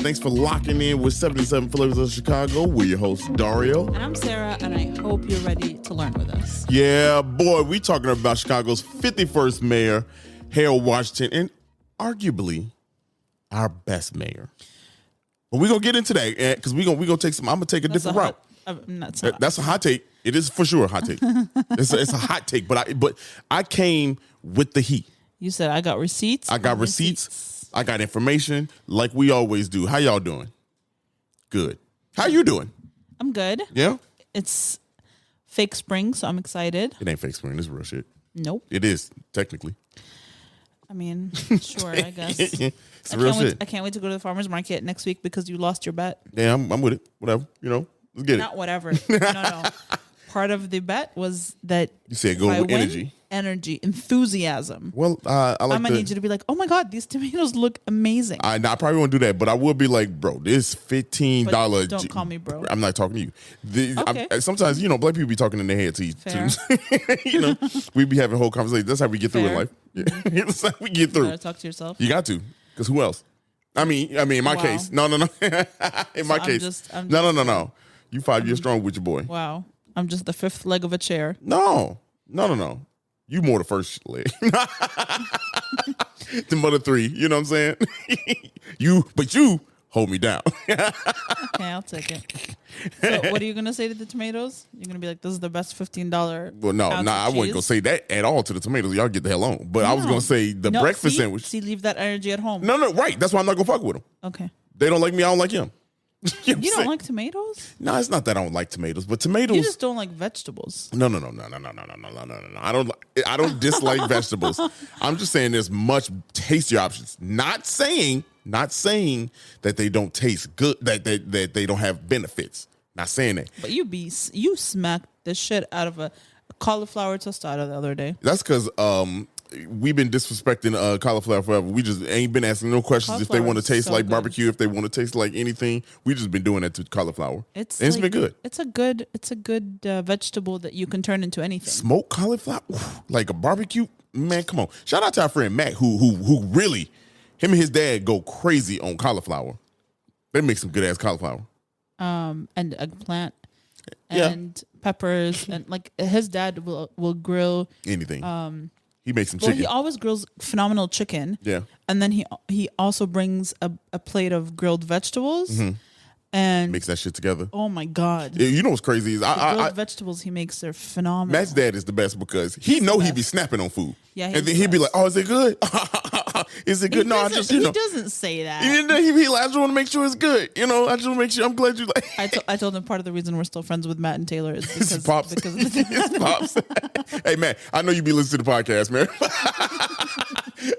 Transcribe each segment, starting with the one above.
Thanks for locking in with 77 Flavors of Chicago. We're your host, Dario. And I'm Sarah, and I hope you're ready to learn with us. Yeah, boy, we talking about Chicago's 51st mayor, Harold Washington, and arguably our best mayor. But we're going to get into that because we're gonna take some, I'm going to take a different route. That's a hot take. It is for sure a hot take. It's a hot take, but I came with the heat. You said I got receipts. I got receipts. I got information like we always do. How y'all doing? Good. How you doing? I'm good. Yeah? It's fake spring, so I'm excited. It ain't fake spring. This is real shit. Nope. It is, technically. I mean, sure, I guess. It's real shit. I can't wait to go to the farmer's market next week because you lost your bet. Yeah, I'm with it. Whatever. Let's get it. Not whatever. No. Part of the bet was that You said go with energy. Energy, enthusiasm. Well, I like I'm going to need you to be like, oh my God, these tomatoes look amazing. I probably won't do that, but I will be like, bro, this $15. But don't call me bro. I'm not talking to you. Okay. Sometimes, black people be talking in their head too. Fair. We be having whole conversations. That's how we get through in life. That's how we get through. You gotta talk to yourself. You got to, because who else? I mean, in my case, no. In my case, no. You 5 years strong with your boy. Wow, I'm just the fifth leg of a chair. No. You more the first leg. The mother three. You know what I'm saying? But you hold me down. Okay, I'll take it. So, what are you gonna say to the tomatoes? You're gonna be like, "This is the best $15." Well, no, I wasn't gonna say that at all to the tomatoes. Y'all get the hell on. But I was gonna say the breakfast sandwich. See, leave that energy at home. No, right. That's why I'm not gonna fuck with them. Okay. They don't like me. I don't like him. You don't like tomatoes? No, it's not that I don't like tomatoes, but tomatoes. You just don't like vegetables. No. I don't dislike vegetables. I'm just saying there's much tastier options. Not saying that they don't taste good, that they don't have benefits. Not saying that. But you smacked the shit out of a cauliflower tostada the other day. That's because we've been disrespecting cauliflower forever. We just ain't been asking no questions if they want to taste like barbecue, if they want to taste like anything. We just been doing that to cauliflower. It's been good. It's a good vegetable that you can turn into anything. Smoked cauliflower, like a barbecue. Man, come on! Shout out to our friend Matt, who really, him and his dad go crazy on cauliflower. They make some good ass cauliflower. And eggplant, and peppers, and like his dad will grill anything. He makes some chicken. He always grills phenomenal chicken. Yeah. And then he also brings a plate of grilled vegetables. Mm-hmm. And mix that shit together. Oh my God. Yeah, you know what's crazy is grilled vegetables he makes are phenomenal. Matt's dad is the best because he be snapping on food. Yeah. And then he'd be like, "Oh, is it good? Is it good?" No, I just he doesn't say that. He like, "I just want to make sure it's good. I just want to make sure. I'm glad you like." I told him part of the reason we're still friends with Matt and Taylor is because his pops. Because of the pops. Hey Matt, I know you be listening to the podcast, man.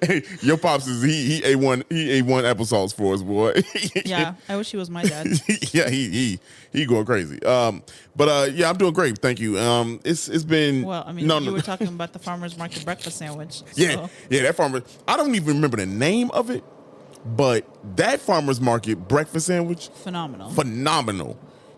Hey, your pops is he A1 applesauce for us, boy. Yeah, I wish he was my dad. Yeah, he going crazy. But I'm doing great, thank you. It's been you were talking about the farmer's market breakfast sandwich. So. Yeah, that farmer. I don't even remember the name of it, but that farmer's market breakfast sandwich, phenomenal.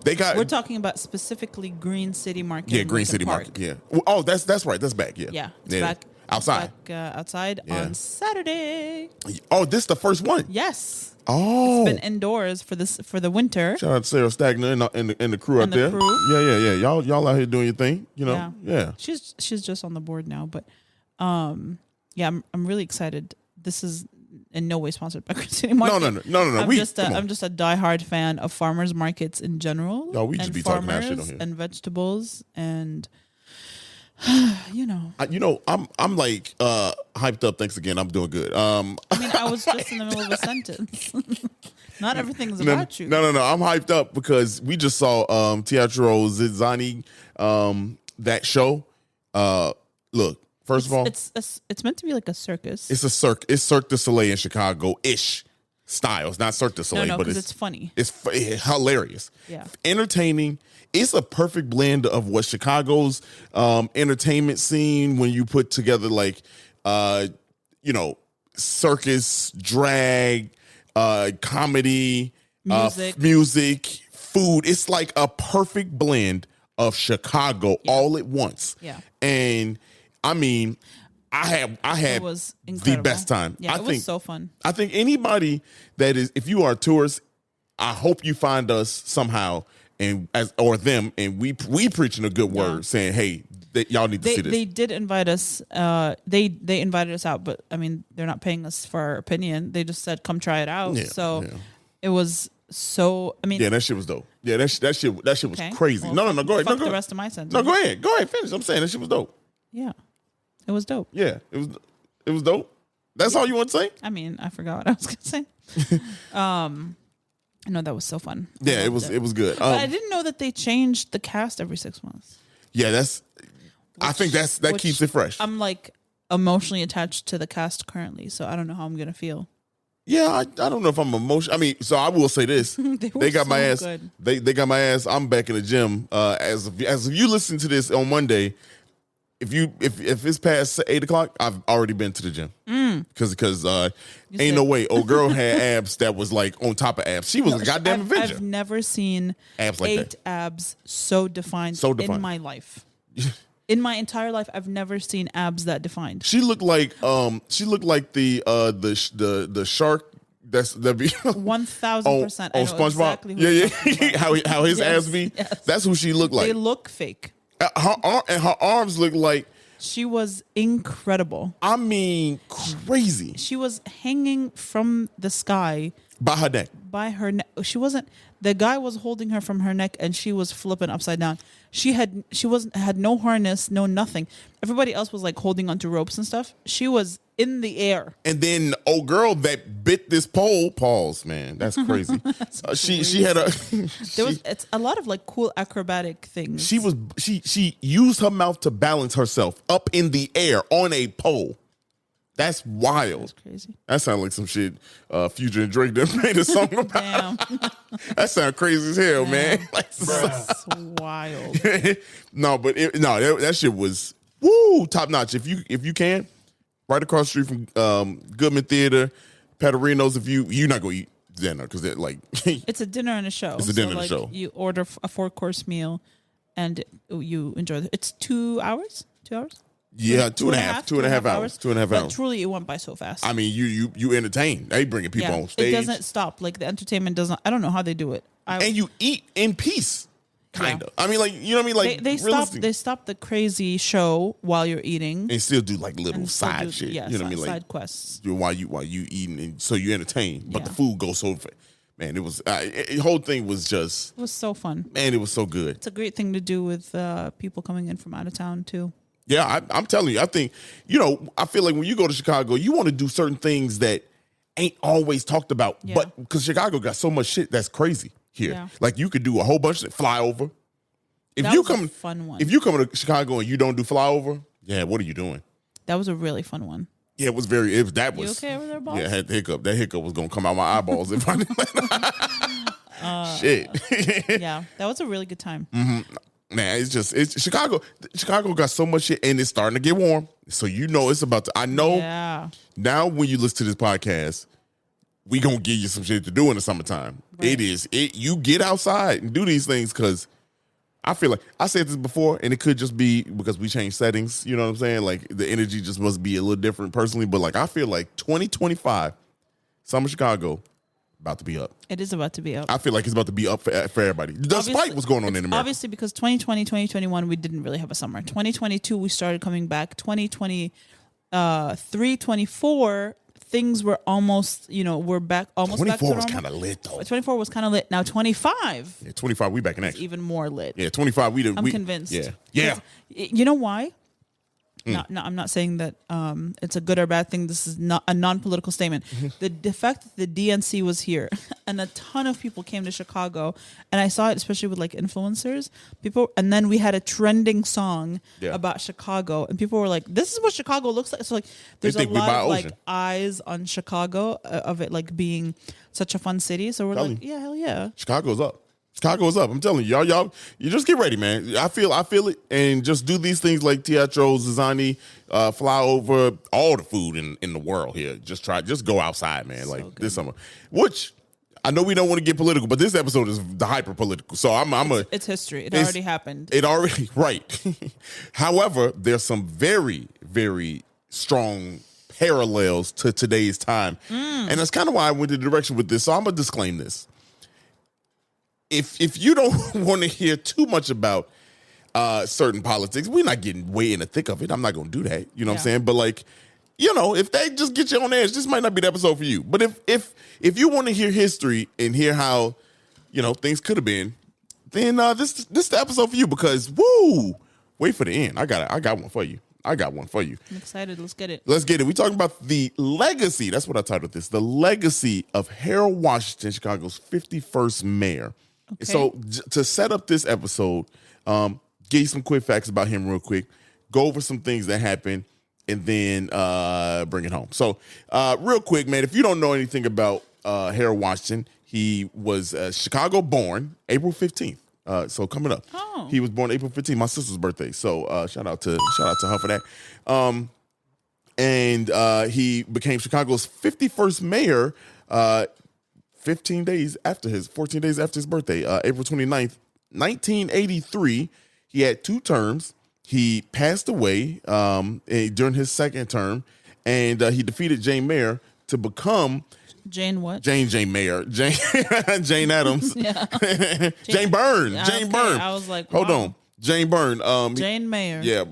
We're talking about specifically Green City Market. Yeah, Green City Market. Yeah. Oh, that's right. That's back. Yeah. Yeah. It's back. Outside. Outside on Saturday. Oh, this the first one? Yes. Oh. It's been indoors for the winter. Shout out to Sarah Stagner and the crew out there. Yeah. Y'all out here doing your thing, Yeah. She's just on the board now, but I'm really excited. This is in no way sponsored by Green City Market. No. I'm just a diehard fan of farmers markets in general. No, we just be talking that shit on here. And vegetables and I'm like hyped up. Thanks again. I'm doing good. I was just in the middle of a sentence. Not everything is about you. No. I'm hyped up because we just saw Teatro Zizzani, that show. Look, first of all, it's meant to be like a circus. It's It's Cirque du Soleil in Chicago-ish style. It's not Cirque du Soleil, but it's funny. It's hilarious. Yeah, entertaining. It's a perfect blend of what Chicago's entertainment scene when you put together like, circus, drag, comedy, music, food. It's like a perfect blend of Chicago all at once. Yeah. And I mean, I had the best time. Yeah, it was so fun. I think anybody that is, if you are a tourist, I hope you find us somehow and or them, and we preaching a good word, saying, hey, y'all need to see this. They did invite us. They invited us out, but I mean, they're not paying us for our opinion. They just said, come try it out. It was so. I mean, yeah, that shit was dope. Yeah, that shit was crazy. Well, No, go ahead. Fuck No, the rest of my sentence. No, go ahead, finish. I'm saying that shit was dope. Yeah, it was dope. Yeah, it was dope. That's all you want to say? I mean, I forgot what I was gonna say. I know that was so fun. Yeah, it was good. But I didn't know that they changed the cast every 6 months. Yeah, I think that keeps it fresh. I'm like emotionally attached to the cast currently, so I don't know how I'm gonna feel. Yeah, I don't know if I'm emotional. I mean, so I will say this: they got my ass. Good. They got my ass. I'm back in the gym. As if you listen to this on Monday, if it's past 8 o'clock, I've already been to the gym because ain't no way. Old girl had abs that was like on top of abs. She was a goddamn Avenger. I've never seen abs like 8 that. abs so defined in my life. In my entire life, I've never seen abs that defined. She looked like the shark. That be 1,000%. on SpongeBob. Yeah. How his abs be. Yes. That's who she looked like. They look fake. Her arms look like. She was incredible. I mean, crazy. She was hanging from the sky by her neck. By her neck. She wasn't. The guy was holding her from her neck, and she was flipping upside down. She had no harness, no nothing. Everybody else was like holding onto ropes and stuff. She was in the air. And then old girl that bit this pole. Pause, man. That's crazy. She had it's a lot of like cool acrobatic things. She used her mouth to balance herself up in the air on a pole. That's wild. That's crazy. That sounds like some shit Future and Drake done made a song about. Damn. That sounds crazy as hell, man. Like, that's wild. No, but that shit was top notch. If you can, right across the street from Goodman Theater, Paterino's. If you're not gonna eat dinner because they're like it's a dinner and a show. It's a dinner and a show. You order a 4-course meal, and you enjoy it. It's 2 hours. 2 hours. Yeah, 2.5 hours. 2.5 hours. But truly, it went by so fast. I mean, you entertain. They bringing people on stage. It doesn't stop. Like the entertainment doesn't. I don't know how they do it. And you eat in peace, kind of. I mean, like you know what I mean. Like they stop the crazy show while you're eating, and still do like little side shit. Yeah, you know what I mean? Like side quests. While you eating, and so you entertain, but the food goes so. Man, it was the whole thing was just. It was so fun. Man, it was so good. It's a great thing to do with people coming in from out of town too. Yeah, I'm telling you, I think, I feel like when you go to Chicago, you want to do certain things that ain't always talked about. Yeah. But because Chicago got so much shit that's crazy here. Yeah. Like you could do a whole bunch of flyover. That was a fun one. If you come to Chicago and you don't do flyover, yeah, what are you doing? That was a really fun one. Yeah, it was very. You okay over there, boss? Yeah, I had the hiccup. That hiccup was gonna come out my eyeballs if I didn't. Shit. Yeah, that was a really good time. Mm-hmm. Man, it's Chicago. Chicago got so much shit, and it's starting to get warm. So it's about to. I know. Yeah. Now, when you listen to this podcast, we gonna give you some shit to do in the summertime. Right. You get outside and do these things because I feel like I said this before, and it could just be because we changed settings. You know what I'm saying? Like the energy just must be a little different personally. But like I feel like 2025, summer Chicago. About to be up. It is about to be up. I feel like it's about to be up for everybody. Despite what's going on in America. Obviously, because 2020, 2021, we didn't really have a summer. 2022, we started coming back. 2023, 24, things were almost, we're back almost back to normal. 24 was kind of lit, though. 24 was kind of lit. Now, 25. Yeah, 25, we back in action. Even more lit. Yeah, 25, I'm convinced. Yeah. You know why? No, I'm not saying that it's a good or bad thing. This is not a non-political statement. The fact that the DNC was here and a ton of people came to Chicago, and I saw it especially with like influencers, and then we had a trending song about Chicago, and people were like, "This is what Chicago looks like." So like, there's a lot of like eyes on Chicago of it like being such a fun city. So we're like, yeah, hell yeah, Chicago's up. Chicago's up. I'm telling you, y'all, you just get ready, man. I feel it, and just do these things like Teatro, Zizani, fly over all the food in the world here. Just go outside, man. Like good. This summer, which I know we don't want to get political, but this episode is the hyper political. So it's history. It already happened. It already right. However, there's some very, very strong parallels to today's time, and that's kind of why I went the direction with this. So I'm gonna disclaim this. if you don't want to hear too much about certain politics, we're not getting way in the thick of it. I'm not going to do that. You know what I'm saying? But like, you know, if they just get you on edge, this might not be the episode for you. But if you want to hear history and hear how, you know, things could have been, then this is the episode for you because woo, wait for the end. I got one for you. I got one for you. I'm excited. Let's get it. Let's get it. We're talking about the legacy. That's what I titled this. The legacy of Harold Washington, Chicago's 51st mayor. Okay. So to set up this episode, give you some quick facts about him real quick, go over some things that happened, and then bring it home. So real quick, man, if you don't know anything about Harold Washington, he was Chicago born April 15th. So coming up, he was born April 15th, my sister's birthday. So shout out to her for that. And he became Chicago's 51st mayor 14 days after his birthday, April 29th, 1983. He had 2 terms. He passed away during his second term, and he defeated Jane Mayer to become Jane what? Jane Mayer. Jane Adams. Yeah. Jane Byrne. Yeah, Jane okay. Byrne. I was like, hold wow. on. Jane Byrne. Jane Mayer. Yeah.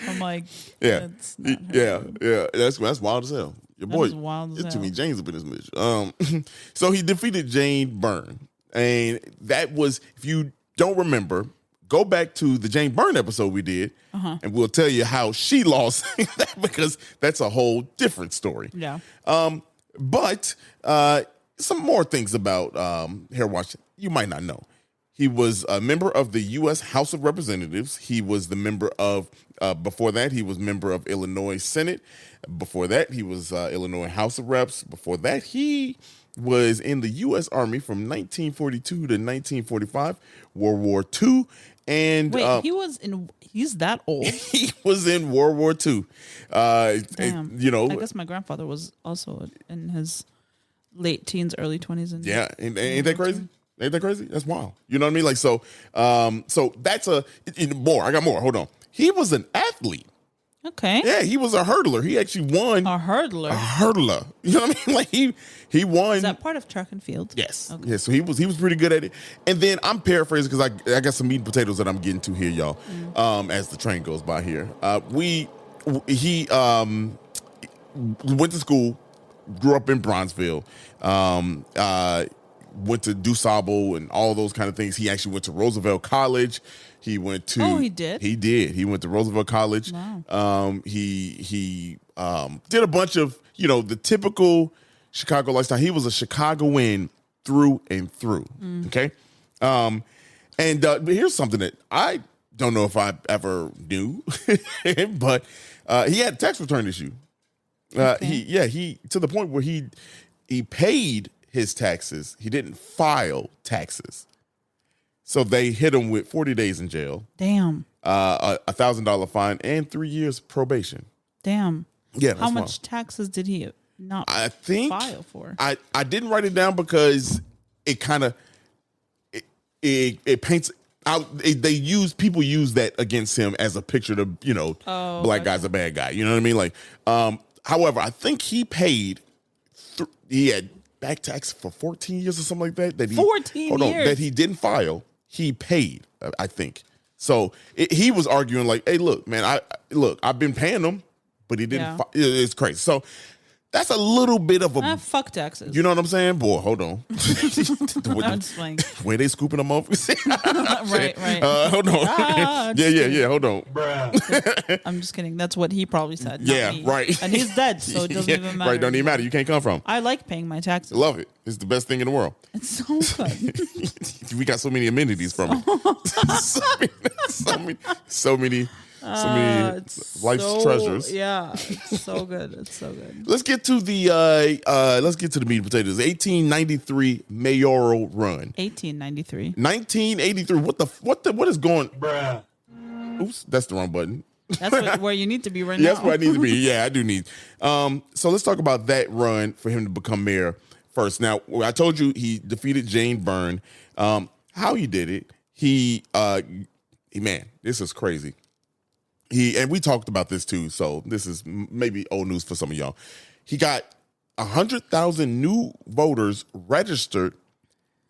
I'm like, Yeah. that's not her. Yeah. That's wild as hell. Your boy. is wild as It's too hell. many Janes up in this bitch. So he defeated Jane Byrne. And that was, if you don't remember, go back to the Jane Byrne episode we did, and we'll tell you how she lost because that's a whole different story. Yeah. But some more things about Harold Washington you might not know. He was a member of the U.S. House of Representatives. He was the member of, before that, he was member of Illinois Senate. Before that, he was Illinois House of Reps. Before that, he was in the U.S. Army from 1942 to 1945, World War II. And Wait, he's that old? he was in World War II. Damn. You know, I guess my grandfather was also in his late teens, early 20s. And yeah, ain't that crazy? Ain't that crazy? That's wild. You know what I mean? Like, so that's more. I got more. Hold on. He was an athlete. Okay. Yeah, he was a hurdler. He actually won. A hurdler. A hurdler. You know what I mean? Like he won. Is that part of track and field? Yes. Okay. Yeah. So he was pretty good at it. And then I'm paraphrasing because I got some meat and potatoes that I'm getting to here, y'all. As the train goes by here, he went to school, grew up in Bronzeville, went to DuSable and all those kind of things. He actually went to Roosevelt College. He went to. Oh, he did? He did. He went to Roosevelt College. Wow. He did a bunch of, the typical Chicago lifestyle. He was a Chicagoan through and through. Okay. But here's something that I don't know if I ever knew, but he had a tax return issue. Okay. He to the point where he paid his taxes. He didn't file taxes. So they hit him with 40 days in jail, Damn. a $1,000 fine, and 3 years probation. Damn. Yeah, that's How wild. much taxes did he not I think file for? I didn't write it down because it kind of it paints out. People use that against him as a picture to black guy's a bad guy. You know what I mean? Like, however, I think he paid. He had back tax for 14 years or something like that. 14 years that he didn't file. He paid. I think so. He was arguing like, "Hey, look, man, I've been paying him, but he didn't. Yeah. It's crazy." So that's a little bit of a. Fuck taxes. You know what I'm saying? Boy, hold on. I'm just playing. Where they scooping them off? Right. Hold on. Ah, Yeah. Hold on. I'm just kidding. That's what he probably said. not Yeah, me. right. And he's dead, so it doesn't Yeah, even matter. Right, don't even matter. You can't come from. I like paying my taxes. Love it. It's the best thing in the world. It's so good. We got so many amenities from it. so many It's life's so- treasures. Yeah, it's so good. It's so good. Let's get to the meat and potatoes. 1893 mayoral run. 1893. 1983. What is going? Oops, that's the wrong button. That's where you need to be right Yeah, now. that's where I need to be. Yeah, I do need. So let's talk about that run for him to become mayor first. Now, I told you he defeated Jane Byrne. How he did it? Man, this is crazy. And we talked about this too. So this is maybe old news for some of y'all. He got 100,000 new voters registered,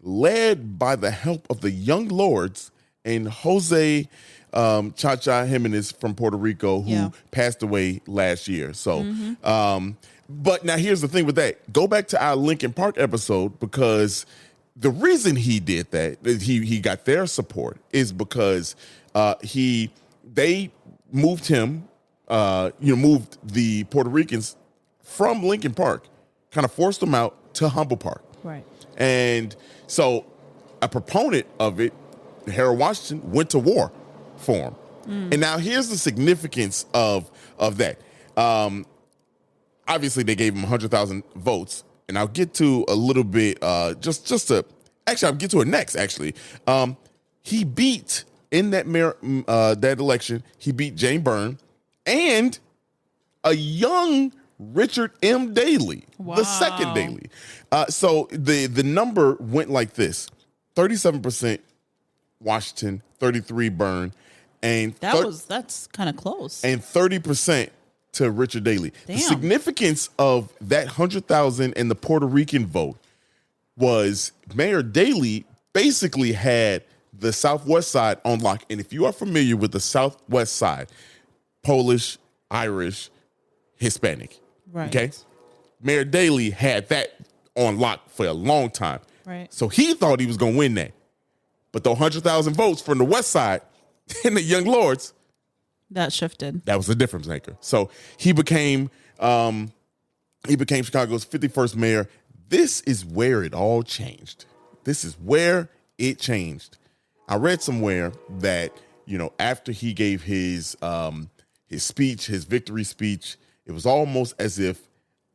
led by the help of the Young Lords and Jose Chacha Jimenez from Puerto Rico, who passed away last year. So, but now here's the thing with that. Go back to our Lincoln Park episode, because the reason he did that, he got their support, is because they moved him, moved the Puerto Ricans from Lincoln Park, kind of forced them out to Humble Park. Right. And so a proponent of it, Harold Washington, went to war for him. And now here's the significance of that. Obviously, they gave him 100,000 votes. And I'll get to a little bit, I'll get to it next, actually. He beat, in that that election, he beat Jane Byrne and a young Richard M. Daley, the second Daley. So the number went like this: 37% Washington, 33% Byrne, and that's kind of close. And 30% to Richard Daley. Damn. The significance of that 100,000 and the Puerto Rican vote was Mayor Daley basically had the Southwest side on lock. And if you are familiar with the Southwest side, Polish, Irish, Hispanic. Right. Okay. Mayor Daley had that on lock for a long time. Right. So he thought he was going to win that. But the 100,000 votes from the West side and the Young Lords, that shifted. that was the difference maker. So he became Chicago's 51st mayor. This is where it all changed. This is where it changed. I read somewhere that, after he gave his speech, his victory speech, it was almost as if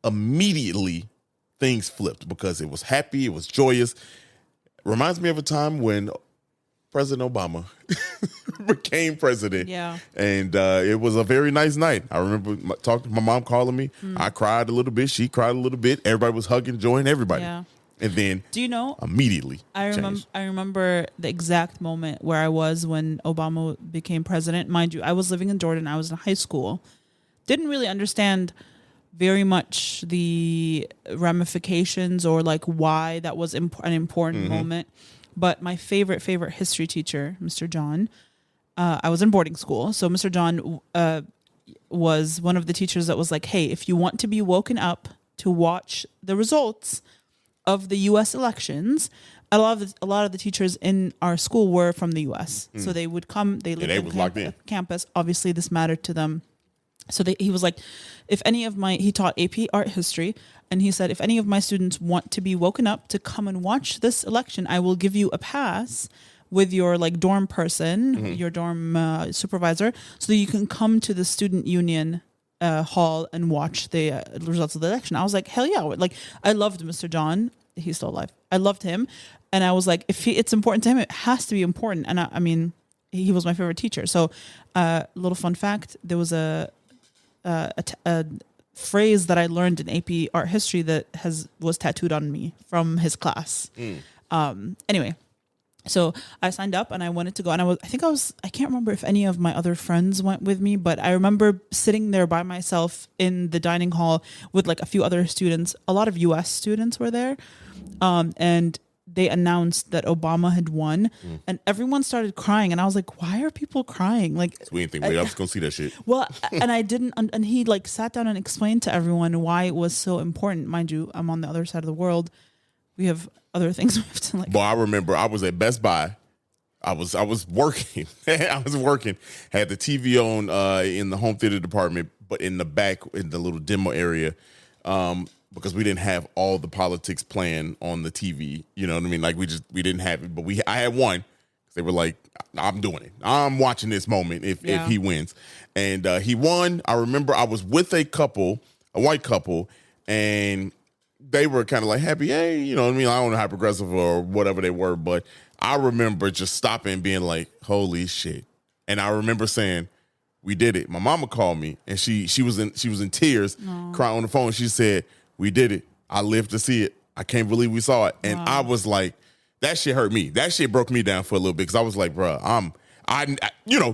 immediately things flipped, because it was happy, it was joyous. Reminds me of a time when President Obama became president. Yeah. And it was a very nice night. I remember my mom calling me. I cried a little bit. She cried a little bit. Everybody was hugging, joining everybody. Yeah. And then, do you know, immediately I remember the exact moment where I was when Obama became president. Mind you, I was living in Jordan. I was in high school. Didn't really understand very much the ramifications or like why that was an important moment. But my favorite history teacher, Mr. John, I was in boarding school. So Mr. John was one of the teachers that was like, hey, if you want to be woken up to watch the results of the U.S. elections, a lot of the teachers in our school were from the U.S. So they would come, they lived on campus. Obviously, this mattered to them. So he was like, he taught AP art history, and he said, if any of my students want to be woken up to come and watch this election, I will give you a pass with your dorm person, your dorm supervisor, so that you can come to the student union hall and watch the results of the election. I was like, hell yeah. I loved Mr. John. He's still alive. I loved him. And I was like, if it's important to him, it has to be important. And I mean, he was my favorite teacher. So little fun fact, there was a phrase that I learned in AP art history that was tattooed on me from his class. Anyway, so I signed up and I wanted to go, and I can't remember if any of my other friends went with me, but I remember sitting there by myself in the dining hall with a few other students. A lot of US students were there. And they announced that Obama had won, and everyone started crying. And I was like, why are people crying? We didn't think I was going to see that shit. Well, and I didn't, and he sat down and explained to everyone why it was so important. Mind you, I'm on the other side of the world. We have other things we have to Well, I remember I was at Best Buy. I was working. I was working. Had the TV on in the home theater department, but in the back, in the little demo area, because we didn't have all the politics playing on the TV. You know what I mean? We didn't have it, but I had one. They were like, I'm doing it. I'm watching this moment if he wins. And he won. I remember I was with a white couple, and they were kind of like happy, hey, you know what I mean? I don't know how progressive or whatever they were, but I remember just stopping and being like, holy shit. And I remember saying, we did it. My mama called me, and she was in tears, crying on the phone. She said, we did it. I lived to see it. I can't believe we saw it. And I was like, that shit hurt me. That shit broke me down for a little bit, because I was like, bro,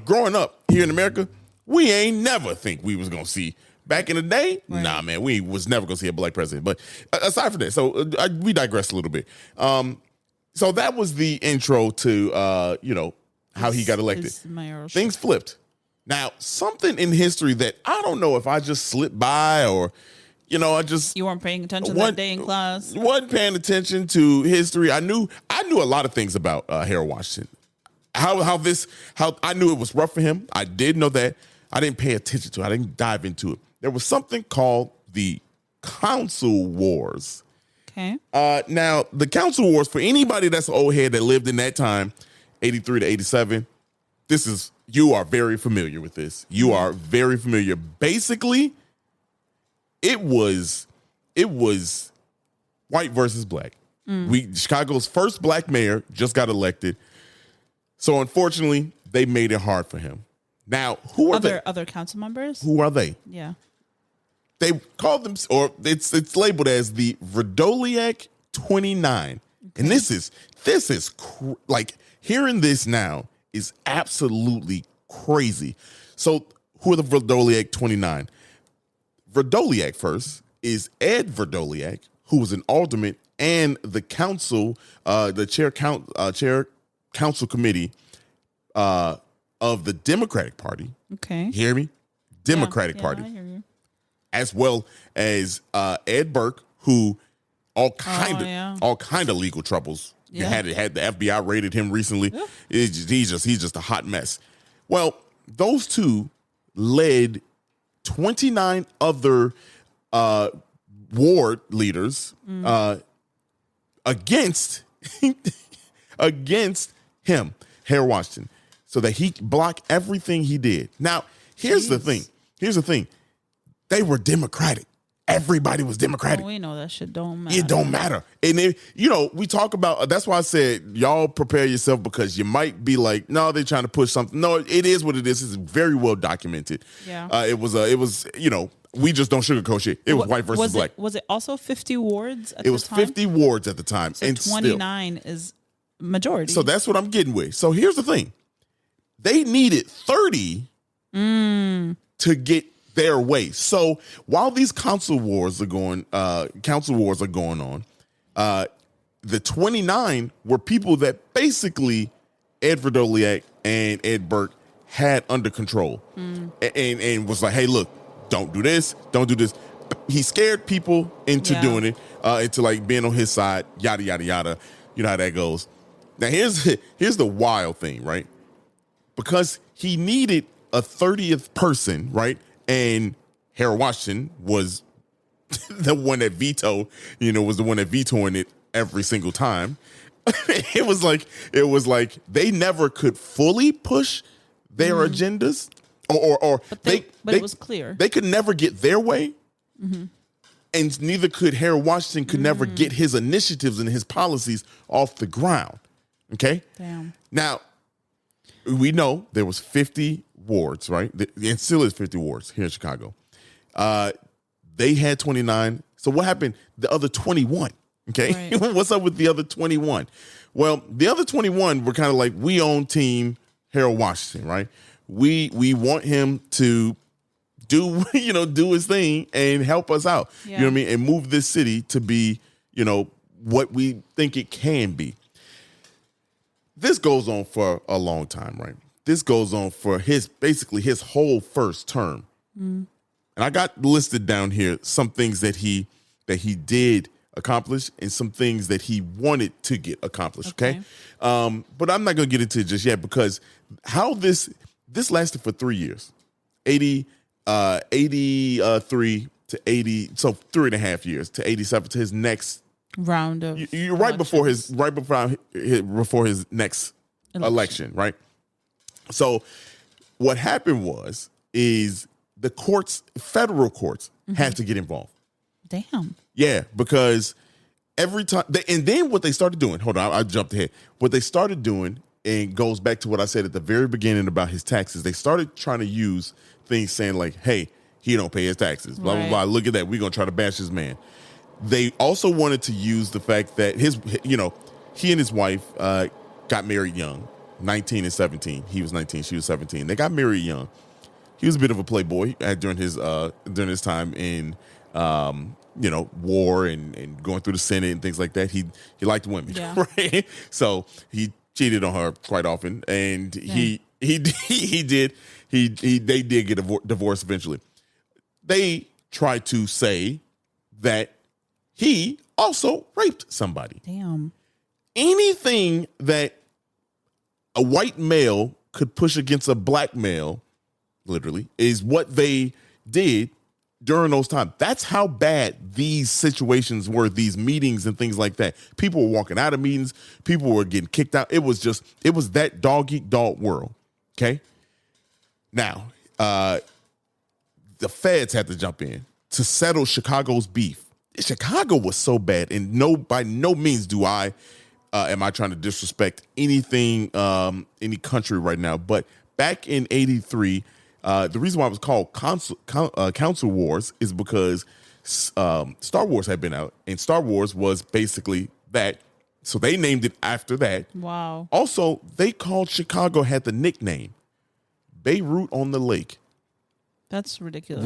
growing up here in America, we ain't never think we was going to see Back in the day, nah, man, we was never gonna see a black president. But aside from that, so we digress a little bit. So that was the intro to how he got elected. Things flipped. Now, something in history that I don't know if I just slipped by or, you weren't paying attention that day in class. Wasn't paying attention to history. I knew a lot of things about Harold Washington. How I knew it was rough for him. I did know that. I didn't pay attention to it. I didn't dive into it. There was something called the Council Wars. Okay. Now, the Council Wars, for anybody that's an old head that lived in that time, 83 to 87, you are very familiar with this. You are very familiar. Basically, it was white versus black. Chicago's first black mayor just got elected. So unfortunately, they made it hard for him. Now, who are they? Other council members? Who are they? Yeah. They called them, or it's labeled as the Vrdolyak 29. Okay. And this is like hearing this now is absolutely crazy. So who are the Vrdolyak 29? Vrdolyak first is Ed Vrdolyak, who was an alderman and the council, chair council committee of the Democratic Party. Okay. You hear me? Democratic Party. I hear you. As well as Ed Burke, who all kind of legal troubles. Yeah. Had the FBI raided him recently. Yeah. He's just a hot mess. Well, those two led 29 other ward leaders against him, Harold Washington, so that he blocked everything he did. Now, here's the thing. They were Democratic. Everybody was Democratic. We know that shit don't matter. It don't matter. And then, we talk about, that's why I said, y'all prepare yourself because you might be like, no, they're trying to push something. No, it is what it is. It's very well documented. Yeah. It was, we just don't sugarcoat shit. It was white versus black. Was it also 50 wards at the time? It was 50 wards at the time. So and 29 is majority. So that's what I'm getting with. So here's the thing. They needed 30 to get their way. So while these council wars are going on, the 29 were people that basically Ed Vrdolyak and Ed Burke had under control, and was like, "Hey, look, don't do this, don't do this." He scared people into doing it, into like being on his side, yada yada yada. You know how that goes. Now here's the wild thing, right? Because he needed a 30th person, right? And Harold Washington was the one that vetoed, was the one that vetoing it every single time. It was like they never could fully push their agendas, or but it was clear they could never get their way, and neither could Harold Washington could never get his initiatives and his policies off the ground. Okay, damn. Now we know there was 50 wards, right? And still is 50 wards here in Chicago. They had 29. So what happened? The other 21. Okay. Right. What's up with the other 21? Well, the other 21 were kind of like, we own team Harold Washington, right? We want him to do his thing and help us out. Yeah. You know what I mean? And move this city to be, what we think it can be. This goes on for a long time, right? This goes on for his whole first term. And I got listed down here some things that he did accomplish and some things that he wanted to get accomplished. Okay. But I'm not going to get into it just yet because how this lasted for 3 years, 83 to 80. So 3.5 years to 87 to his next round of before his next election. Right. So what happened is the federal courts had to get involved. Damn. Yeah, because every time, and then what they started doing, hold on, I jumped ahead. What they started doing, and goes back to what I said at the very beginning about his taxes, they started trying to use things saying like, hey, he don't pay his taxes, blah, blah, blah. Look at that. We're going to try to bash this man. They also wanted to use the fact that he and his wife got married young, 19 and 17. He was 19, she was 17. They got married young. he was a bit of a playboy during his time in war and going through the Senate and things like that. He liked women, Yeah. right? So he cheated on her quite often, and they did get a divorce eventually. They tried to say that he also raped somebody. Damn. Anything that a white male could push against a black male, literally, is what they did during those times. That's how bad these situations were, these meetings and things like that. People were walking out of meetings. People were getting kicked out. It was that dog eat dog world. Okay. Now, the feds had to jump in to settle Chicago's beef. Chicago was so bad, and by no means am I trying to disrespect anything, any country right now. But back in '83, the reason why it was called Council Wars is because Star Wars had been out, and Star Wars was basically that. So they named it after that. Wow. Also, they called Chicago, had the nickname Beirut on the Lake. That's ridiculous.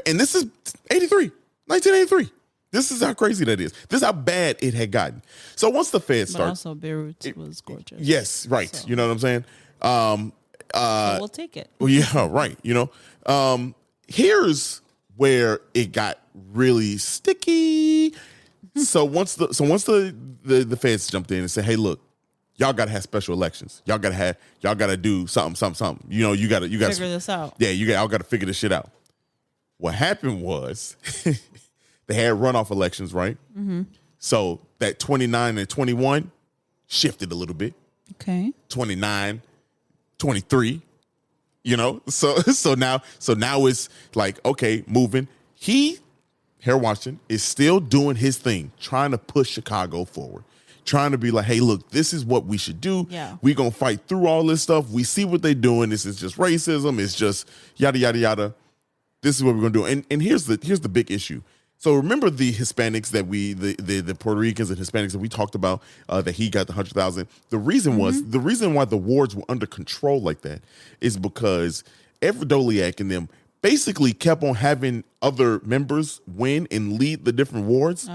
And this is 1983. This is how crazy that is. This is how bad it had gotten. So once the feds But started, also Beirut was gorgeous. yes, right. So. You know what I'm saying? So we'll take it. Well, yeah, right. Here's where it got really sticky. So once the feds jumped in and said, "Hey, look, y'all got to have special elections. Y'all got to do something. You got to Figure this out. Yeah, y'all got to figure this shit out." What happened was they had runoff elections, right? Mm-hmm. So that 29 and 21 shifted a little bit. Okay. 29, 23, so now it's like, okay, moving. Harold Washington is still doing his thing, trying to push Chicago forward, trying to be like, hey, look, this is what we should do. Yeah. We're going to fight through all this stuff. We see what they're doing. This is just racism. It's just yada, yada, yada. This is what we're going to do. And here's the big issue. So remember the Hispanics that the Puerto Ricans and Hispanics that we talked about, that he got the 100,000. The reason why the wards were under control like that is because Everett Doliak and them basically kept on having other members win and lead the different wards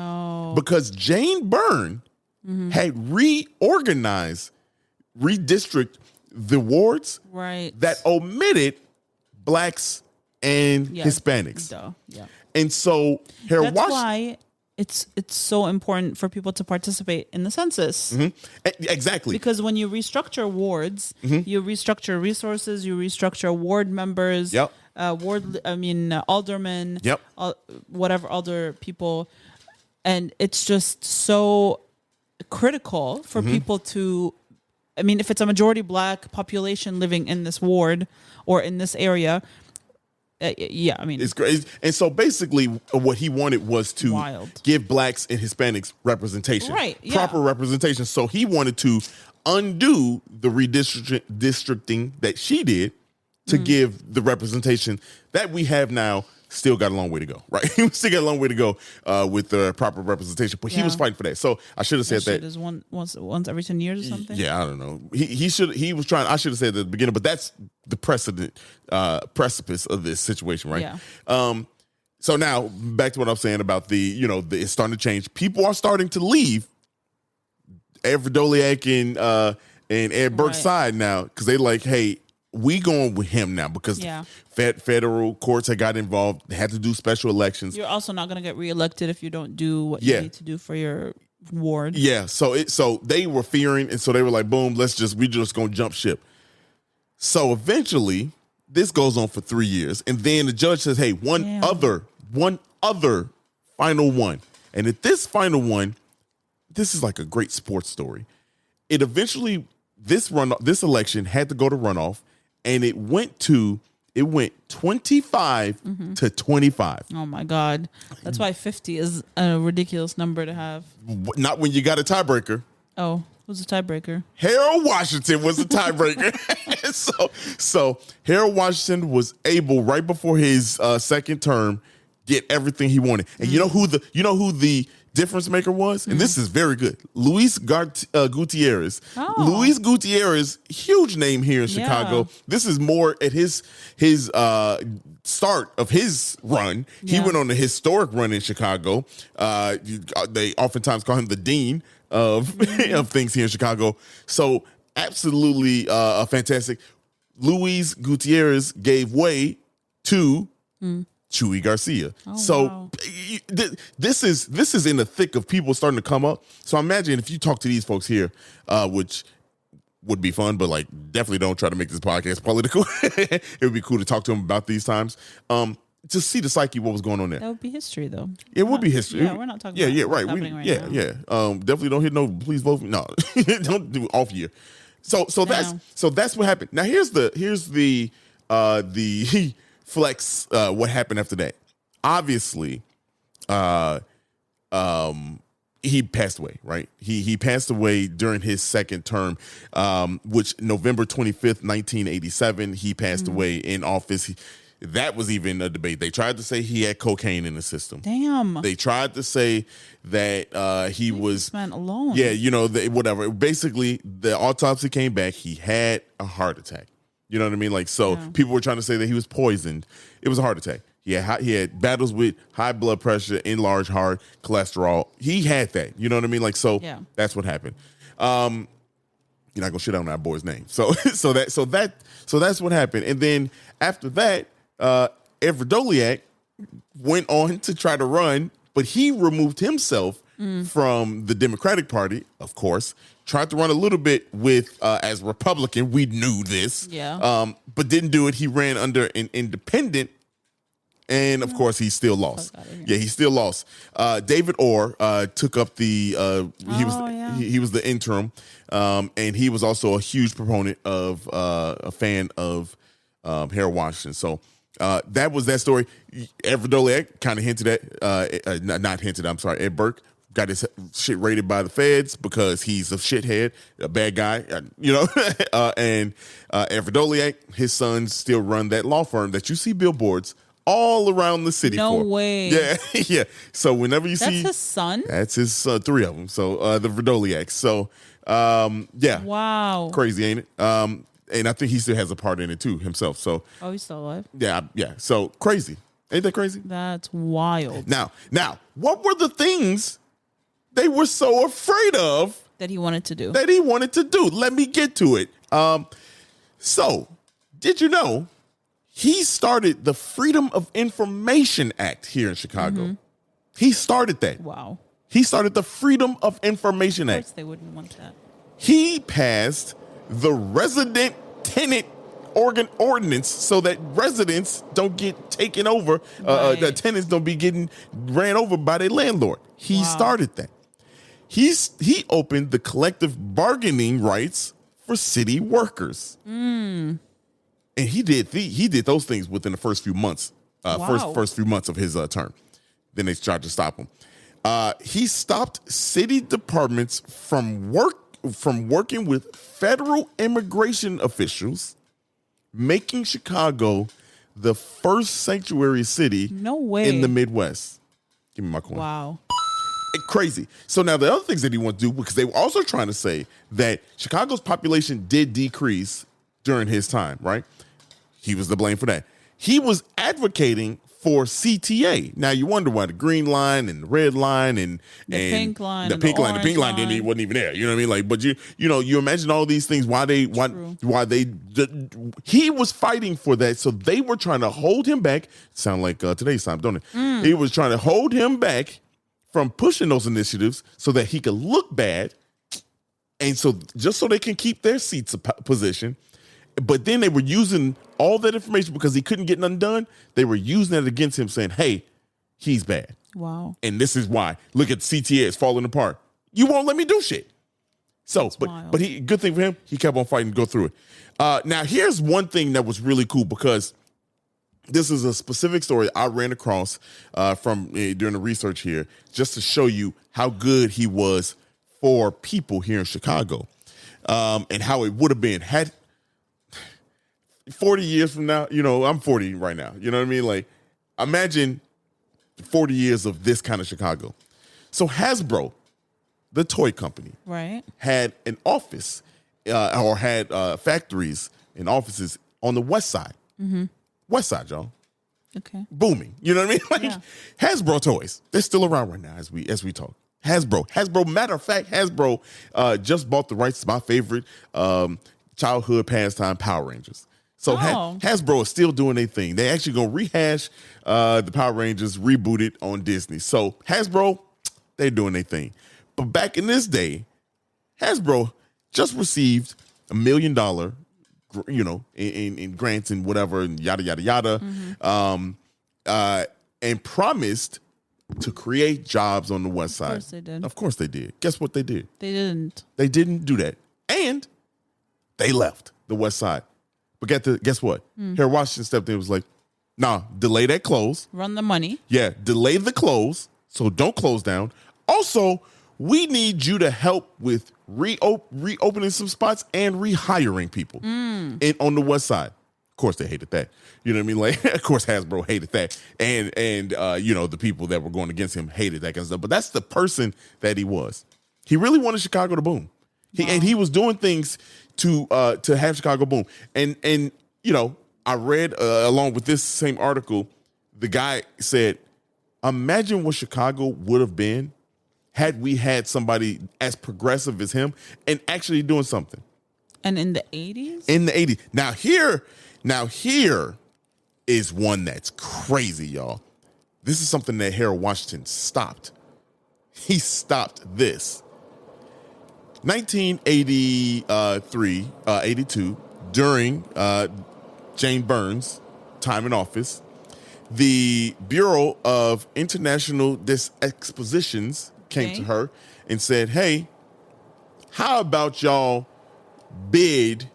because Jane Byrne had redistrict the wards Right. that omitted blacks and Hispanics. Duh. Yeah. And so Harold That's Washington, why it's so important for people to participate in the census. exactly. Because when you restructure wards, Mm-hmm. you restructure resources, you restructure ward members, Yep. Aldermen, Yep. whatever other people. And it's just so critical for Mm-hmm. people to, if it's a majority black population living in this ward or in this area, It's great. And so basically what he wanted was to Wild. give blacks and Hispanics representation. Right, yeah. Proper representation. So he wanted to undo the redistricting that she did to give the representation that we have now. Still got a long way to go, right? We still got a long way to go with the proper representation, but he was fighting for that. So I should have said that. Is once every 10 years or something. Yeah, I don't know. I should have said at the beginning, but that's the precipice of this situation, right? Yeah. So now back to what I'm saying about it's starting to change. People are starting to leave Everett Doliak and Ed Burke's side now because they like, hey, we going with him now because federal courts had got involved. They had to do special elections. You're also not going to get reelected if you don't do what you need to do for your ward. Yeah. So they were fearing, and so they were like, boom, we just going to jump ship. So eventually this goes on for 3 years. And then the judge says, hey, one other final one. And at this final one, this is like a great sports story. It eventually, this election had to go to runoff. And it went 25 to 25. Oh my God. That's why 50 is a ridiculous number to have. Not when you got a tiebreaker. Oh, who's the tiebreaker? Harold Washington was the tiebreaker. so Harold Washington was able, right before his second term, get everything he wanted. And you know who the difference maker was? And this is very good. Luis Gutierrez. Oh. Luis Gutierrez, huge name here in Chicago. This is more at his start of his run. He went on a historic run in Chicago. They oftentimes call him the dean of of things here in Chicago. So absolutely fantastic. Luis Gutierrez gave way to Chuy Garcia. Wow. This is in the thick of people starting to come up. So imagine if you talk to these folks here, which would be fun, but like definitely don't try to make this podcast political. It would be cool to talk to them about these times. To see the psyche, what was going on there. That would be history, though. It would be history. Yeah, we're not talking about right. what's happening right Yeah. now. Definitely don't hit no. Please vote for me. No, don't do off year. So that's what happened. Now here's the flex. What happened after that? Obviously, he passed away. Right. He passed away during his second term, which November 25th, 1987. He passed away in office. That was even a debate. They tried to say he had cocaine in the system. Damn. They tried to say that he was man alone. Yeah, whatever. Basically, the autopsy came back. He had a heart attack. You know what I mean? Like, so people were trying to say that he was poisoned. It was a heart attack. He had battles with high blood pressure, enlarged heart, cholesterol. He had that. You know what I mean? Like, so that's what happened. You're not gonna shit on our boy's name. So that's what happened. And then after that, Everett Doliak went on to try to run, but he removed himself from the Democratic Party, of course, tried to run a little bit with as Republican. We knew this, but didn't do it. He ran under an independent, and of course, he still lost. Yeah, he still lost. David Orr took up the. He was the interim, and he was also a huge proponent of a fan of Harold Washington. So. That was that story. Everett Doliak kind of hinted at, not hinted, I'm sorry, Ed Burke got his shit raided by the feds because he's a shithead, a bad guy, and Everett Doliak, his sons still run that law firm that you see billboards all around the city for. No way. Yeah, yeah. So whenever you see. That's his son? That's his three of them. So the Verdoliaks. So, yeah. Wow. Crazy, ain't it? And I think he still has a part in it too himself. So he's still alive. Yeah. So crazy, ain't that crazy? That's wild. Now, what were the things they were so afraid of that he wanted to do? Let me get to it. So did you know he started the Freedom of Information Act here in Chicago? He started that. Wow. He started the Freedom of Information Act. Of course, they wouldn't want that. He passed the resident tenant ordinance so that residents don't get taken over. The tenants don't be getting ran over by their landlord. He started that. He opened the collective bargaining rights for city workers. And he did those things within the first few months. First few months of his term. Then they tried to stop him. He stopped city departments from working with federal immigration officials, making Chicago the first sanctuary city in the Midwest. Give me my coin. Wow. Crazy. So now the other things that he wanted to do, because they were also trying to say that Chicago's population did decrease during his time, right? He was to blame for that. He was advocating for CTA. Now you wonder why the green line and the red line and the pink line, the pink line wasn't even there. You know what I mean? Like, but you imagine all these things. He was fighting for that, so they were trying to hold him back. Sound like today's time, don't it? He was trying to hold him back from pushing those initiatives so that he could look bad, and so just so they can keep their seats position. But then they were using all that information because he couldn't get nothing done. They were using it against him, saying, "Hey, he's bad." Wow. And this is why. Look at CTA, it's falling apart. You won't let me do shit. So, but he, good thing for him, he kept on fighting to go through it. Now, here's one thing that was really cool because this is a specific story I ran across from during the research here, just to show you how good he was for people here in Chicago, and how it would have been had 40 years from now. I'm 40 right now. You know what I mean? Like, imagine 40 years of this kind of Chicago. So Hasbro, the toy company, Right. had an office or had factories and offices on the west side. West side, y'all. Okay. Booming. You know what I mean? Like Yeah. Hasbro toys. They're still around right now as we talk. Hasbro. Matter of fact, Hasbro just bought the rights to my favorite childhood pastime, Power Rangers. So Oh. Hasbro is still doing their thing. They actually gonna rehash the Power Rangers, reboot it on Disney. So Hasbro, they're doing their thing. But back in this day, Hasbro just received $1 million, in grants and whatever, and yada yada yada, and promised to create jobs on the west side. Of course they did. Of course they did. Guess what they did? They didn't. They didn't do that, and they left the west side. But guess what? Harold Washington stepped in and was like, "Nah, delay that close. Run the money. Yeah, delay the close, so don't close down. Also, we need you to help with reopening some spots and rehiring people on the west side." Of course, they hated that. You know what I mean? Like, of course, Hasbro hated that, and the people that were going against him hated that kind of stuff. But that's the person that he was. He really wanted Chicago to boom. And he was doing things to have Chicago boom. And I read along with this same article, the guy said, imagine what Chicago would have been had we had somebody as progressive as him and actually doing something. And in the 80s? In the 80s. Now here is one that's crazy, y'all. This is something that Harold Washington stopped. He stopped this. 1983, 82, during Jane Burns' time in office, the Bureau of International Expositions came to her and said, hey, how about y'all bid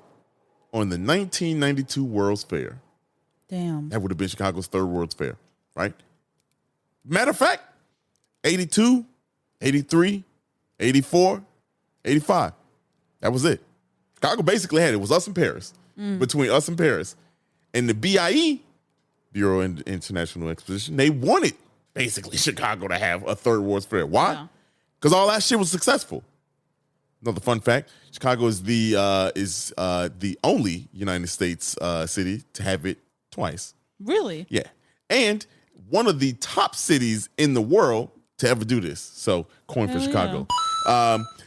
on the 1992 World's Fair? Damn. That would have been Chicago's third World's Fair, right? Matter of fact, 82, 83, 84, 85. That was it. Chicago basically had it. It was us and Paris. Between us and Paris. And the BIE, Bureau of International Exposition, they wanted basically Chicago to have a third World's Fair. Why? Because all that shit was successful. Another fun fact: Chicago is the only United States city to have it twice. Really? Yeah, and one of the top cities in the world to ever do this. So, coin for Chicago.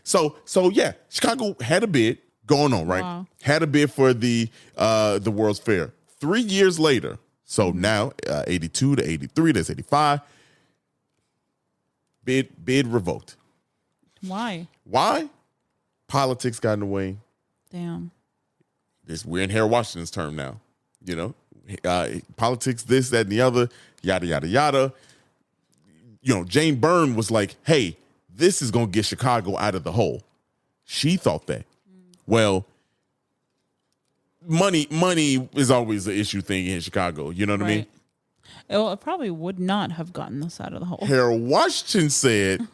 So yeah, Chicago had a bid going on, right? Wow. Had a bid for the World's Fair. 3 years later, so now 82 to 83, that's 85. Bid revoked. Why? Why? Politics got in the way. Damn. We're in Harold Washington's term now. Politics, this, that, and the other, yada, yada, yada. Jane Byrne was like, hey, this is going to get Chicago out of the hole. She thought that. Well, money is always an issue thing in Chicago. You know what I mean? It probably would not have gotten us out of the hole. Harold Washington said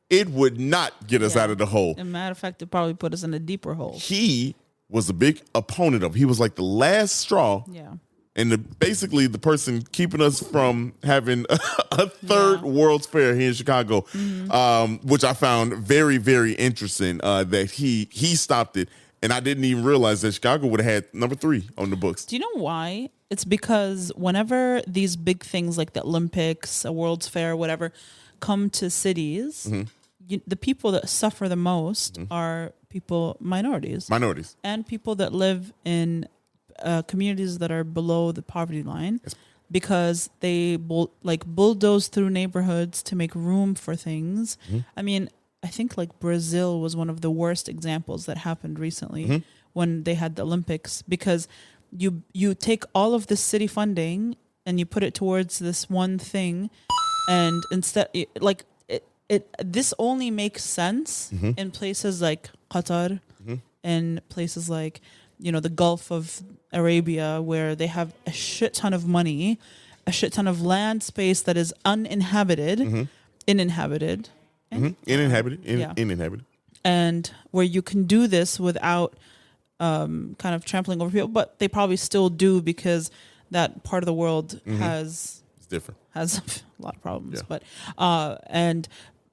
it would not get us out of the hole. As a matter of fact, it probably put us in a deeper hole. He was a big opponent of it. He was like the last straw. Yeah. And basically the person keeping us from having a third World's Fair here in Chicago, which I found very, very interesting that he stopped it. And I didn't even realize that Chicago would have had number 3 on the books. Do you know why? It's because whenever these big things like the Olympics, a World's Fair, whatever, come to cities, the people that suffer the most are minorities. And people that live in communities that are below the poverty line, because they bulldoze through neighborhoods to make room for things. I mean, I think like Brazil was one of the worst examples that happened recently when they had the Olympics, because you take all of this city funding and you put it towards this one thing, and instead this only makes sense in places like Qatar, and places like the Gulf of Arabia, where they have a shit ton of money, a shit ton of land space that is uninhabited, uninhabited, and where you can do this without kind of trampling over people. But they probably still do, because that part of the world has different. has a lot of problems, Yeah.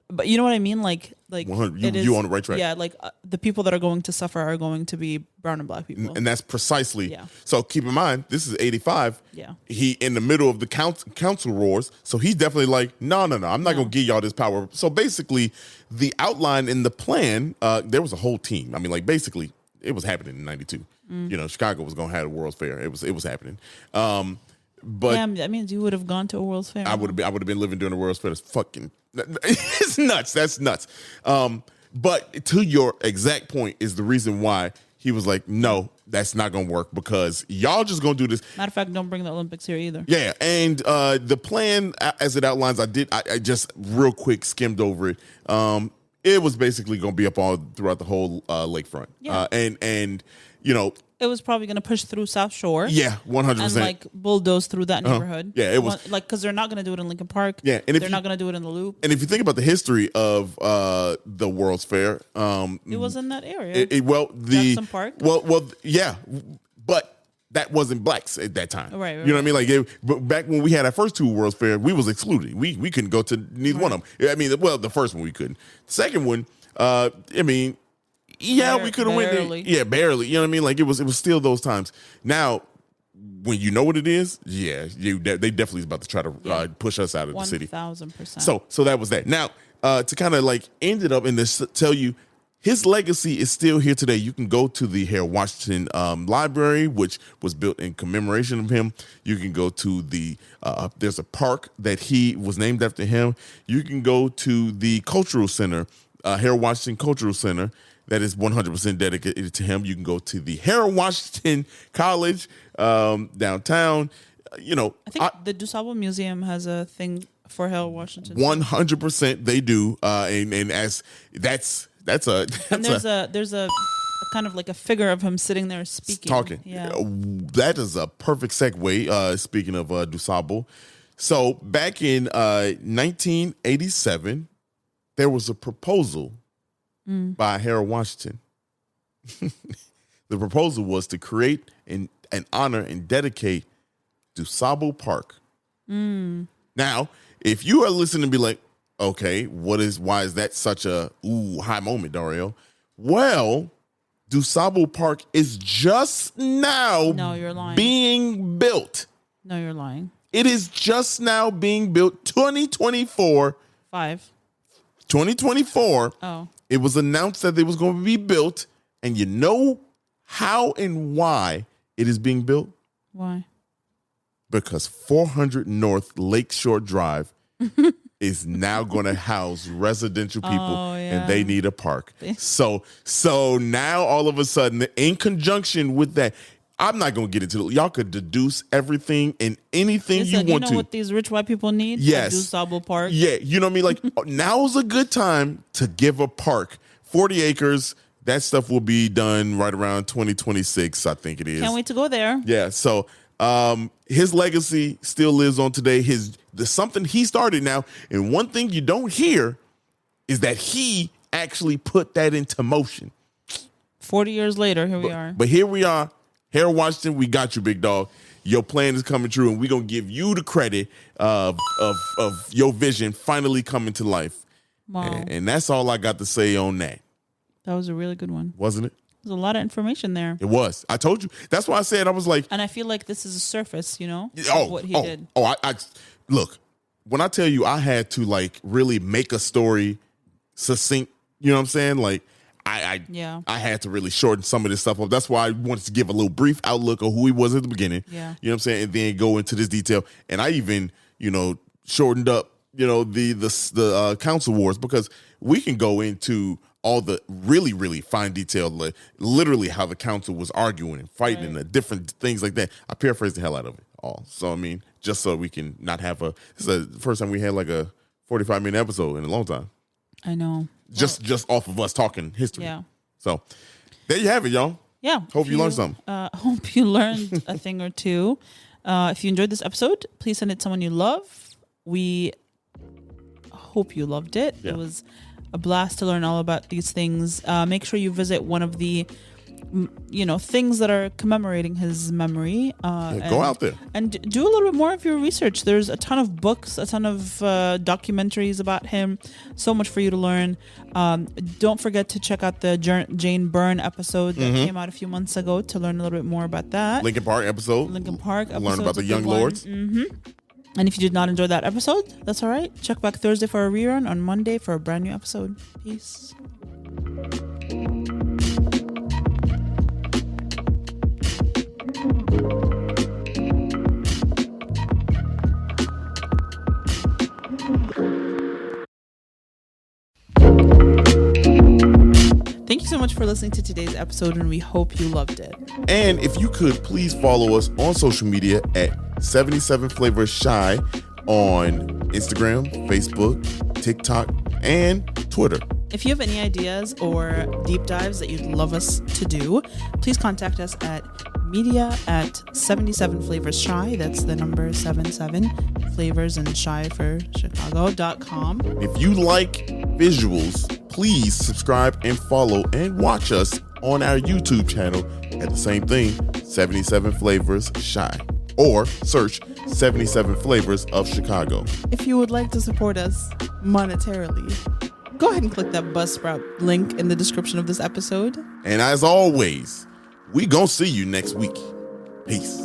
but you know what I mean? Like 100, you on the right track. Yeah, like the people that are going to suffer are going to be brown and black people. And that's precisely. Yeah. So keep in mind, this is 85. Yeah. He in the middle of the council wars. So he's definitely like, no. I'm not going to give y'all this power. So basically, the outline in the plan, there was a whole team. I mean, like basically, it was happening in 92. You know, Chicago was going to have a World's Fair. It was happening. But damn, that means you would have gone to a World's Fair. I would have been living during the World's Fair. That's fucking, it's nuts. That's nuts. But to your exact point is the reason why he was like, no, that's not going to work because y'all just going to do this. Matter of fact, don't bring the Olympics here either. Yeah. And the plan as it outlines, I just real quick skimmed over it. It was basically going to be up all throughout the whole lakefront. Yeah. And, you know, it was probably going to push through South Shore. yeah, 100%. And like bulldoze through that neighborhood. Yeah, it was like because they're not going to do it in Lincoln Park. Yeah, and if they're not going to do it in the Loop. And if you think about the history of the World's Fair, It was in that area. Jackson Park? Yeah, but that wasn't blacks at that time. Right, you know what I mean? right. Like but back when we had our first two World's Fair, we was excluded. We couldn't go to neither one of them. I mean, well, the first one we couldn't. The second one, I mean, yeah, we could have went there. Barely. Yeah, barely. You know what I mean? Like it was still those times. Now, when you know what it is, yeah, they definitely is about to try to push us out of the city. 1,000%. So that was that. Now, to kind of like end it up in this, tell you his legacy is still here today. You can go to the Harold Washington Library, which was built in commemoration of him. You can go to the there's a park that he was named after him. You can go to the Cultural Center, Harold Washington Cultural Center. That is 100% dedicated to him. You can go to the Harold Washington College downtown. You know, I think the DuSable Museum has a thing for Harold Washington. 100% they do, and as that's and there's a kind of like a figure of him sitting there speaking, talking. Yeah, that is a perfect segue. Speaking of DuSable, so back in 1987, there was a proposal by Harold Washington. The proposal was to create and honor and dedicate DuSable Park. Now, if you are listening and be like, okay, why is that such a high moment, Dario? Well, DuSable Park is just now you're lying. being built. No, you're lying. It is just now being built. 2024. 2024. Oh. It was announced that it was going to be built, and you know how and why it is being built? Why? Because 400 North Lakeshore Drive is now going to house residential people, and they need a park. So now all of a sudden, in conjunction with that, I'm not going to get into it. Y'all could deduce everything and anything you want to. You know what these rich white people need? Yes. A DuSable Park. Yeah, you know what I mean? Like, now's a good time to give a park. 40 acres, that stuff will be done right around 2026, I think it is. Can't wait to go there. Yeah, so his legacy still lives on today. There's something he started now, and one thing you don't hear is that he actually put that into motion. 40 years later, here we are. But here we are. Harold Washington, we got you, big dog. Your plan is coming true, and we're going to give you the credit of your vision finally coming to life. Wow. And that's all I got to say on that. That was a really good one. Wasn't it? There's a lot of information there. It was. I told you. That's why I said I was like. And I feel like this is a surface, of what he did. I look, when I tell you I had to like really make a story succinct, you know what I'm saying? Like, I had to really shorten some of this stuff up. That's why I wanted to give a little brief outlook of who he was at the beginning. Yeah. You know what I'm saying? And then go into this detail. And I even, shortened up, the council wars, because we can go into all the really, really fine detail, like literally how the council was arguing and fighting and the different things like that. I paraphrased the hell out of it all. So, I mean, just so we can not have this is the first time we had like a 45-minute episode in a long time. I know. Just off of us talking history. Yeah. So there you have it, y'all. Yeah. Hope you learned something. Hope you learned a thing or two. If you enjoyed this episode, please send it to someone you love. We hope you loved it. Yeah. It was a blast to learn all about these things. Make sure you visit one of the things that are commemorating his memory. Go out there and do a little bit more of your research. There's a ton of books, a ton of documentaries about him. So much for you to learn. Don't forget to check out the Jane Byrne episode that came out a few months ago to learn a little bit more about that. Lincoln Park episode. Learn about the Young Lords. And if you did not enjoy that episode, that's all right. Check back Thursday for a rerun, on Monday for a brand new episode. Peace. Thank you so much for listening to today's episode, and we hope you loved it. And if you could, please follow us on social media at 77 Flavors Shy on Instagram, Facebook, TikTok, and Twitter. If you have any ideas or deep dives that you'd love us to do, please contact us at media@77flavorsshy. That's the number 77 flavors and shy for Chicago.com. If you like visuals, please subscribe and follow and watch us on our YouTube channel at the same thing, 77 Flavors Shy, or search 77 Flavors of Chicago. If you would like to support us monetarily, go ahead and click that Buzzsprout link in the description of this episode. And as always, we gonna see you next week. Peace.